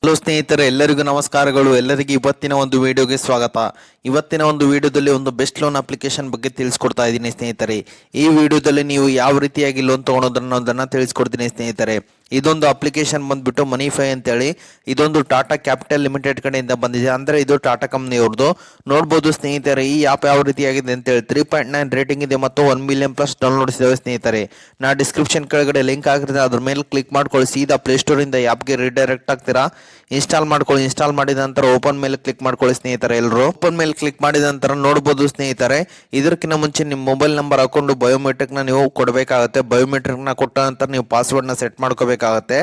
Hello ಸ್ನೇಹಿತರೆ, ಎಲ್ಲರಿಗೂ ನಮಸ್ಕಾರಗಳು. ಎಲ್ಲರಿಗೂ ಇವತ್ತಿನ ಒಂದು ವಿಡಿಯೋಗೆ ಸ್ವಾಗತ. ಇವತ್ತಿನ ಒಂದು ವಿಡಿಯೋದಲ್ಲಿ ಒಂದು ಬೆಸ್ಟ್ ಲೋನ್ ಅಪ್ಲಿಕೇಶನ್ ಬಗ್ಗೆ ತಿಳಿಸ್ಕೊಡ್ತಾ ಇದ್ದೀನಿ ಸ್ನೇಹಿತರೆ. ಈ ವಿಡಿಯೋದಲ್ಲಿ ನೀವು ಯಾವ ರೀತಿಯಾಗಿ ಲೋನ್ ತೊಗೊಳೋದನ್ನೋದನ್ನು ತಿಳಿಸ್ಕೊಡ್ತೀನಿ ಸ್ನೇಹಿತರೆ. ಇದೊಂದು ಅಪ್ಲಿಕೇಶನ್ ಬಂದ್ಬಿಟ್ಟು ಮನಿಫೈ ಅಂತೇಳಿ, ಇದೊಂದು ಟಾಟಾ ಕ್ಯಾಪಿಟಲ್ ಲಿಮಿಟೆಡ್ ಕಡೆಯಿಂದ ಬಂದಿದೆ. ಅಂದರೆ ಇದು ಟಾಟಾ ಕಂಪ್ನಿಯವ್ರದ್ದು. ನೋಡ್ಬೋದು ಸ್ನೇಹಿತರೆ, ಈ ಆ್ಯಪ್ ಯಾವ ರೀತಿಯಾಗಿದೆ ಅಂತೇಳಿ 3.9 ರೇಟಿಂಗ್ ಇದೆ ಮತ್ತು 1 ಮಿಲಿಯನ್ ಪ್ಲಸ್ ಡೌನ್ಲೋಡ್ಸ್ ಇದಾವೆ ಸ್ನೇಹಿತರೆ. ನಾ ಡಿಸ್ಕ್ರಿಪ್ಷನ್ ಕೆಳಗಡೆ ಲಿಂಕ್ ಹಾಕಿದ್ರೆ ಅದ್ರ ಮೇಲೆ ಕ್ಲಿಕ್ ಮಾಡ್ಕೊಳ್ಳಿ. ಸೀದಾ ಪ್ಲೇಸ್ಟೋರಿಂದ ಆ್ಯಪ್ಗೆ ರಿಡೈರೆಕ್ಟ್ ಆಗ್ತೀರಾ. ಇನ್ಸ್ಟಾಲ್ ಮಾಡ್ಕೊಳ್ಳಿ. ಇನ್ಸ್ಟಾಲ್ ಮಾಡಿದ ನಂತರ ಓಪನ್ ಮೇಲೆ ಕ್ಲಿಕ್ ಮಾಡ್ಕೊಳ್ಳಿ ಸ್ನೇಹಿತರೆ. ಎಲ್ಲರೂ ಓಪನ್ ಮೇಲೆ ಕ್ಲಿಕ್ ಮಾಡಿದ ನಂತರ ನೋಡ್ಬೋದು ಸ್ನೇಹಿತರೆ, ಇದಕ್ಕಿಂತ ಮುಂಚೆ ನಿಮ್ಮ ಮೊಬೈಲ್ ನಂಬರ್ ಹಾಕೊಂಡು ಬಯೋಮೆಟ್ರಿಕ್ನ ನೀವು ಕೊಡಬೇಕಾಗುತ್ತೆ. ಬಯೋಮೆಟ್ರಿಕ್ನ ಕೊಟ್ಟ ನಂತರ ನೀವು ಪಾಸ್ವರ್ಡ್ನ ಸೆಟ್ ಮಾಡ್ಕೋಬೇಕಾಗುತ್ತೆ.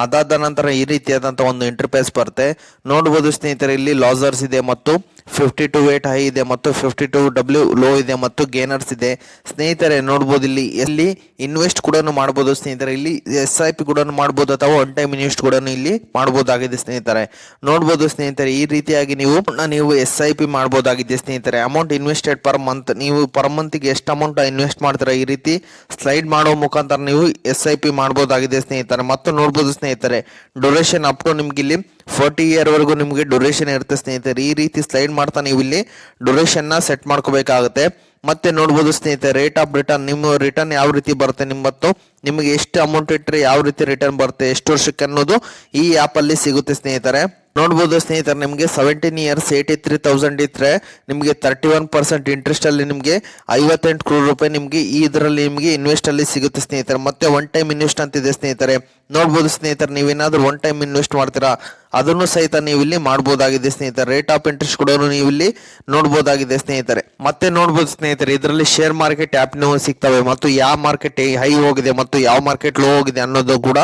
ಅದಾದ ನಂತರ ಈ ರೀತಿಯಾದಂಥ ಒಂದು ಇಂಟರ್ಫೇಸ್ ಬರುತ್ತೆ. ನೋಡ್ಬೋದು ಸ್ನೇಹಿತರೆ, ಇಲ್ಲಿ ಲಾಸರ್ಸ್ ಇದೆ ಮತ್ತು 52 ವೇಟ್ ಹೈ ಇದೆ ಮತ್ತು 52W ಲೋ ಇದೆ ಮತ್ತು ಗೇನರ್ಸ್ ಇದೆ ಸ್ನೇಹಿತರೆ. ನೋಡ್ಬೋದು ಇಲ್ಲಿ ಇನ್ವೆಸ್ಟ್ ಕೂಡ ಮಾಡ್ಬೋದು ಸ್ನೇಹಿತರೆ. ಇಲ್ಲಿ SIP ಕೂಡ ಮಾಡ್ಬೋದು ಅಥವಾ ಒನ್ ಟೈಮ್ ಇನ್ವೆಸ್ಟ್ ಕೂಡ ಇಲ್ಲಿ ಮಾಡ್ಬೋದಾಗಿದೆ ಸ್ನೇಹಿತರೆ. ನೋಡ್ಬೋದು ಸ್ನೇಹಿತರೆ, ಈ ರೀತಿಯಾಗಿ ನೀವು SIP ಮಾಡ್ಬೋದಾಗಿದೆ ಸ್ನೇಹಿತರೆ. ಅಮೌಂಟ್ ಇನ್ವೆಸ್ಟೆಡ್ ಪರ್ ಮಂತ್, ನೀವು ಪರ್ ಮಂತ್ಗೆ ಎಷ್ಟು ಅಮೌಂಟ್ ಇನ್ವೆಸ್ಟ್ ಮಾಡ್ತೀರಾ ಈ ರೀತಿ ಸ್ಲೈಡ್ ಮಾಡೋ ಮುಖಾಂತರ ನೀವು SIP ಮಾಡ್ಬೋದಾಗಿದೆ ಸ್ನೇಹಿತರೆ. ಮತ್ತು ನೋಡ್ಬೋದು ಸ್ನೇಹಿತರೆ, ಡ್ಯೂರೇಷನ್ ಅಪ್ ಟು ನಿಮ್ಗೆ ಇಲ್ಲಿ 40 ಇಯರ್ ವರೆಗೂ ನಿಮಗೆ ಡ್ಯೂರೇಷನ್ ಇರುತ್ತೆ ಸ್ನೇಹಿತರೆ. ಈ ರೀತಿ ಸ್ಲೈಡ್ ಮಾಡ್ತಾ ನೀವು ಇಲ್ಲಿ ಡ್ಯೂರೇಷನ್ನ ಸೆಟ್ ಮಾಡ್ಕೋಬೇಕಾಗುತ್ತೆ. ಮತ್ತೆ ನೋಡ್ಬೋದು ಸ್ನೇಹಿತರೆ, ರೇಟ್ ಆಫ್ ರಿಟರ್ನ್, ನಿಮ್ಮ ರಿಟರ್ನ್ ಯಾವ ರೀತಿ ಬರುತ್ತೆ ಮತ್ತು ನಿಮಗೆ ಎಷ್ಟು ಅಮೌಂಟ್ ಇಟ್ಟರೆ ಯಾವ ರೀತಿ ರಿಟರ್ನ್ ಬರುತ್ತೆ, ಎಷ್ಟು ವರ್ಷಕ್ಕೆ ಅನ್ನೋದು ಈ ಆ್ಯಪಲ್ಲಿ ಸಿಗುತ್ತೆ ಸ್ನೇಹಿತರೆ. ನೋಡ್ಬೋದು ಸ್ನೇಹಿತರೆ, ನಿಮಗೆ 17 ಇಯರ್ಸ್ 83,000 ಇದ್ರೆ ನಿಮಗೆ 31% ಇಂಟ್ರೆಸ್ಟ್ ಅಲ್ಲಿ ನಿಮಗೆ 58 crore ರೂಪಾಯಿ ನಿಮಗೆ ಇದರಲ್ಲಿ ನಿಮಗೆ ಇನ್ವೆಸ್ಟ್ ಅಲ್ಲಿ ಸಿಗುತ್ತೆ ಸ್ನೇಹಿತರೆ. ಮತ್ತೆ ಒನ್ ಟೈಮ್ ಇನ್ವೆಸ್ಟ್ ಅಂತಿದೆ ಸ್ನೇಹಿತರೆ. ನೋಡ್ಬೋದು ಸ್ನೇಹಿತರೆ, ನೀವೇನಾದ್ರೂ ಒನ್ ಟೈಮ್ ಇನ್ವೆಸ್ಟ್ ಮಾಡ್ತೀರಾ ಅದನ್ನು ಸಹಿತ ನೀವು ಇಲ್ಲಿ ಮಾಡ್ಬೋದಾಗಿದೆ ಸ್ನೇಹಿತರೆ. ರೇಟ್ ಆಫ್ ಇಂಟ್ರೆಸ್ಟ್ ಕೂಡ ನೀವು ಇಲ್ಲಿ ನೋಡ್ಬೋದಾಗಿದೆ ಸ್ನೇಹಿತರೆ. ಮತ್ತೆ ನೋಡ್ಬೋದು ಸ್ನೇಹಿತರೆ, ಇದರಲ್ಲಿ ಶೇರ್ ಮಾರ್ಕೆಟ್ ಆ್ಯಪ್ ಸಿಗ್ತವೆ ಮತ್ತು ಯಾವ ಮಾರ್ಕೆಟ್ ಹೈ ಹೋಗಿದೆ ಮತ್ತು ಯಾವ ಮಾರ್ಕೆಟ್ ಲೋ ಹೋಗಿದೆ ಅನ್ನೋದು ಕೂಡ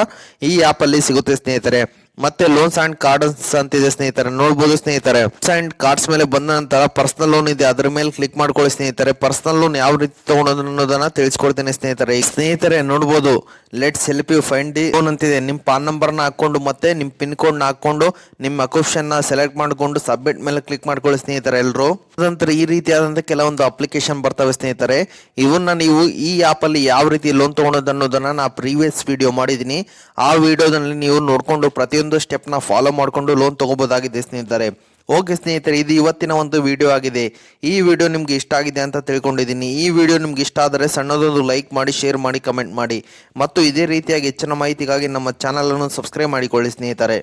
ಈ ಆ್ಯಪ್ ಅಲ್ಲಿ ಸಿಗುತ್ತೆ ಸ್ನೇಹಿತರೆ. ಮತ್ತೆ ಲೋನ್ಸ್ ಅಂಡ್ ಕಾರ್ಡ್ಸ್ ಅಂತಿದೆ ಸ್ನೇಹಿತರೆ. ನೋಡ್ಬೋದು ಸ್ನೇಹಿತರೆ, ಲೋನ್ಸ್ ಅಂಡ್ ಕಾರ್ಡ್ಸ್ ಮೇಲೆ ಬಂದ ನಂತರ ಪರ್ಸನಲ್ ಲೋನ್ ಇದೆ, ಅದ್ರ ಮೇಲೆ ಕ್ಲಿಕ್ ಮಾಡ್ಕೊಳ್ಳಿ ಸ್ನೇಹಿತರೆ. ಪರ್ಸನಲ್ ಲೋನ್ ಯಾವ ರೀತಿ ತಗೊಳೋದು ಅನ್ನೋದನ್ನ ತಿಳಿಸ್ಕೊಡ್ತೇನೆ ಸ್ನೇಹಿತರೆ. ನೋಡ್ಬೋದು, let's help you find the loan ಅಂತಿದೆ. ನಿಮ್ಮ ಪಾನ್ ನಂಬರ್ನ ಹಾಕೊಂಡು ಮತ್ತೆ ನಿಮ್ಮ ಪಿನ್ ಕೋಡ್ನ ಹಾಕೊಂಡು ನಿಮ್ಮ ಅಕ್ಯುಪೇಷನ್ ಸೆಲೆಕ್ಟ್ ಮಾಡಿಕೊಂಡು ಸಬ್ಮಿಟ್ ಮೇಲೆ ಕ್ಲಿಕ್ ಮಾಡ್ಕೊಳ್ಳಿ ಸ್ನೇಹಿತರೆ. ಎಲ್ಲರೂ ನಂತರ ಈ ರೀತಿಯಾದಂಥ ಕೆಲವೊಂದು ಅಪ್ಲಿಕೇಶನ್ ಬರ್ತವೆ ಸ್ನೇಹಿತರೆ. ಇವನ್ನ ನೀವು ಈ ಆ್ಯಪ್ ಅಲ್ಲಿ ಯಾವ ರೀತಿ ಲೋನ್ ತಗೊಳೋದು ಅನ್ನೋದನ್ನ ನಾ ಪ್ರೀವಿಯಸ್ ವಿಡಿಯೋ ಮಾಡಿದ್ದೀನಿ. ಆ ವಿಡಿಯೋದಲ್ಲಿ ನೀವು ನೋಡ್ಕೊಂಡು ಪ್ರತಿಯೊಂದು ಸ್ಟೆಪ್ನ ಫಾಲೋ ಮಾಡಿಕೊಂಡು ಲೋನ್ ತಗೋಬೋದಾಗಿದೆ ಸ್ನೇಹಿತರೆ. ಓಕೆ ಸ್ನೇಹಿತರೆ, ಇದು ಇವತ್ತಿನ ಒಂದು ವಿಡಿಯೋ ಆಗಿದೆ. ಈ ವಿಡಿಯೋ ನಿಮ್ಗೆ ಇಷ್ಟ ಆಗಿದೆ ಅಂತ ತಿಳ್ಕೊಂಡಿದ್ದೀನಿ. ಈ ವಿಡಿಯೋ ನಿಮ್ಗೆ ಇಷ್ಟ ಆದರೆ ಸಣ್ಣದೊಂದು ಲೈಕ್ ಮಾಡಿ, ಶೇರ್ ಮಾಡಿ, ಕಮೆಂಟ್ ಮಾಡಿ ಮತ್ತು ಇದೇ ರೀತಿಯಾಗಿ ಹೆಚ್ಚಿನ ಮಾಹಿತಿಗಾಗಿ ನಮ್ಮ ಚಾನಲನ್ನು ಸಬ್ಸ್ಕ್ರೈಬ್ ಮಾಡಿಕೊಳ್ಳಿ ಸ್ನೇಹಿತರೆ.